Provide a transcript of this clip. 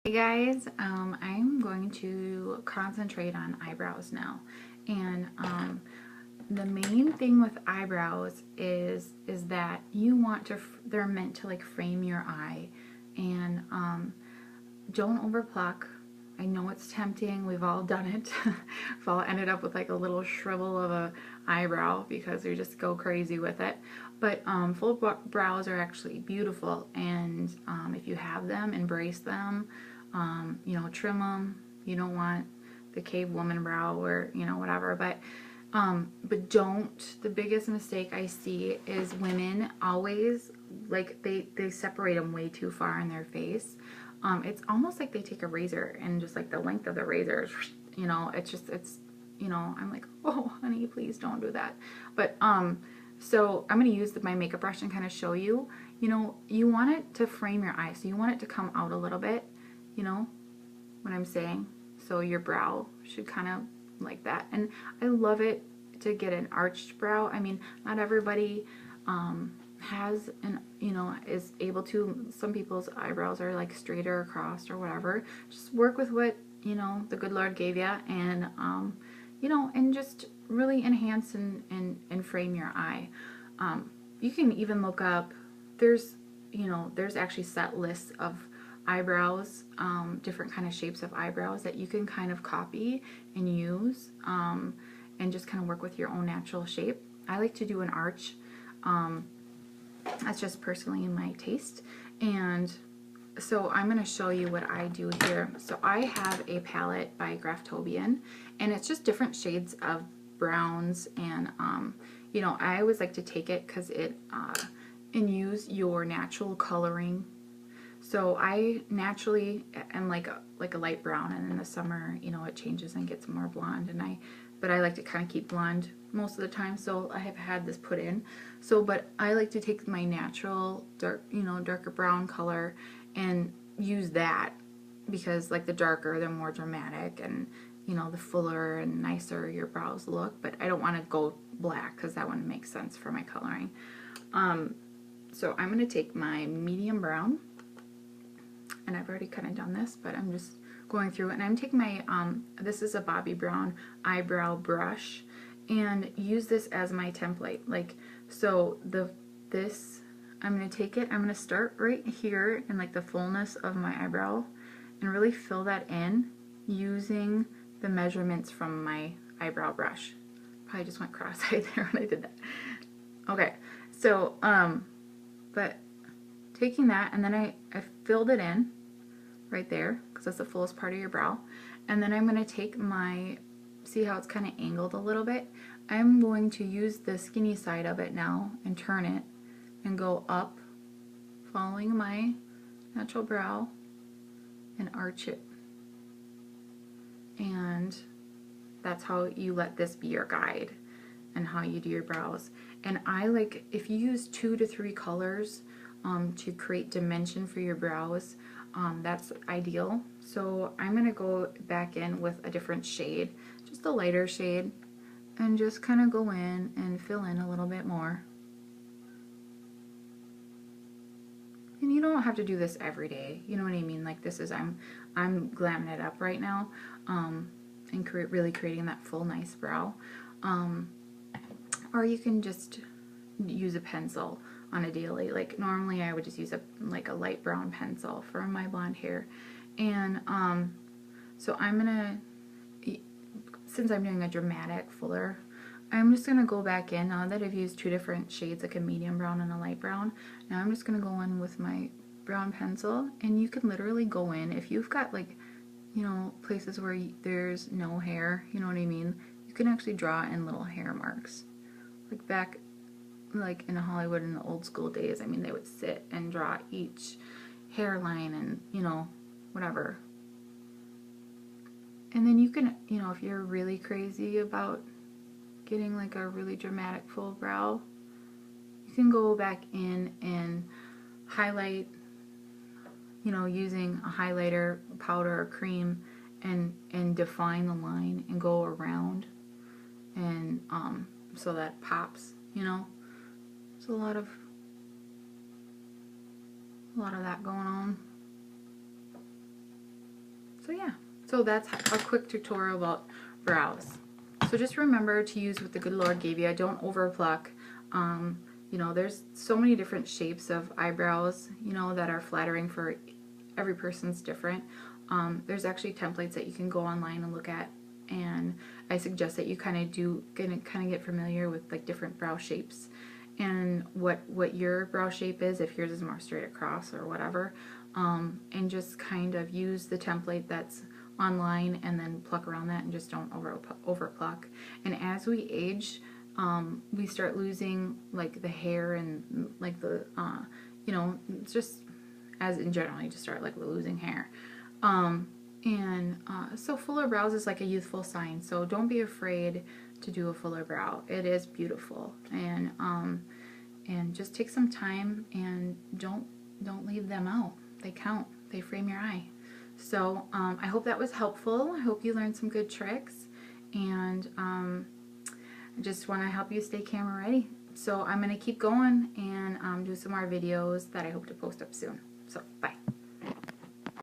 Hey guys, I'm going to concentrate on eyebrows now, and the main thing with eyebrows is that you want to they're meant to like frame your eye, and don't overpluck. I know it's tempting. We've all done it. We've all ended up with like a little shrivel of a eyebrow because we just go crazy with it. But full brows are actually beautiful, and if you have them, embrace them. You know, trim them. You don't want the cave woman brow or whatever. But don't. The biggest mistake I see is women always like they separate them way too far in their face. It's almost like they take a razor and just like the length of the razor, it's I'm like, oh honey, please don't do that. But so I'm going to use my makeup brush and kind of show you, you want it to frame your eye. So you want it to come out a little bit, you know what I'm saying? So your brow should kind of like that. And I love it to get an arched brow. I mean, not everybody has an, is able to. Some people's eyebrows are like straighter across or whatever. Just work with what, the good Lord gave you, and, and just really enhance and frame your eye. You can even look up, there's actually set lists of eyebrows, different kind of shapes of eyebrows that you can kind of copy and use, and just kind of work with your own natural shape. I like to do an arch. That's just personally in my taste. And so I'm going to show you what I do here. So I have a palette by Graftobian, and it's just different shades of browns, and I always like to take it because it and use your natural coloring. So I naturally am like a light brown, and in the summer, it changes and gets more blonde, but I like to kind of keep blonde most of the time, so I have had this put in. So, but I like to take my natural darker brown color and use that, because like the darker, the more dramatic, and the fuller and nicer your brows look. But I don't want to go black because that wouldn't make sense for my coloring. So I'm going to take my medium brown, and I've already kind of done this, but I'm just going through it, and I'm taking my, this is a Bobbi Brown eyebrow brush, and use this as my template. Like, so I'm going to take it, I'm going to start right here in like the fullness of my eyebrow, and really fill that in using the measurements from my eyebrow brush. Probably just went cross-eyed there when I did that. Okay, so, but taking that, and then I filled it in right there, because that's the fullest part of your brow. And then I'm going to take my, see how it's kind of angled a little bit? I'm going to use the skinny side of it now and turn it and go up, following my natural brow, and arch it. And that's how you let this be your guide and how you do your brows. And I like, if you use 2 to 3 colors to create dimension for your brows, that's ideal. So I'm going to go back in with a different shade, just a lighter shade, and just kind of go in and fill in a little bit more. And you don't have to do this every day, you know what I mean? Like, this is, I'm glamming it up right now, and really creating that full nice brow. Or you can just use a pencil on a daily. Like, normally I would just use a light brown pencil for my blonde hair. And so I'm gonna, since I'm doing a dramatic fuller, I'm just gonna go back in now that I've used 2 different shades, like a medium brown and a light brown. Now I'm just gonna go in with my brown pencil, and you can literally go in if you've got like, places where there's no hair, you know what I mean? You can actually draw in little hair marks. Like back, like in Hollywood in the old school days, I mean, they would sit and draw each hairline and, whatever. And then you can, if you're really crazy about getting like a really dramatic full brow, you can go back in and highlight, using a highlighter, powder, or cream, and define the line and go around, and so that pops, There's a lot of that going on. So yeah, so that's a quick tutorial about brows. So just remember to use what the good Lord gave you. Don't over pluck. You know, there's so many different shapes of eyebrows, you know, that are flattering for every person's different. There's actually templates that you can go online and look at, and I suggest that you kind of get familiar with like different brow shapes and what your brow shape is, if yours is more straight across or whatever, and just kind of use the template that's online and then pluck around that, and just don't over pluck. And as we age, we start losing like the hair and like the you know, just as in general, you just start like losing hair. So fuller brows is like a youthful sign, so don't be afraid to do a fuller brow. It is beautiful, and just take some time and don't leave them out. They count. They frame your eye. So I hope that was helpful. I hope you learned some good tricks, and I just want to help you stay camera ready. So I'm going to keep going and do some more videos that I hope to post up soon. So bye.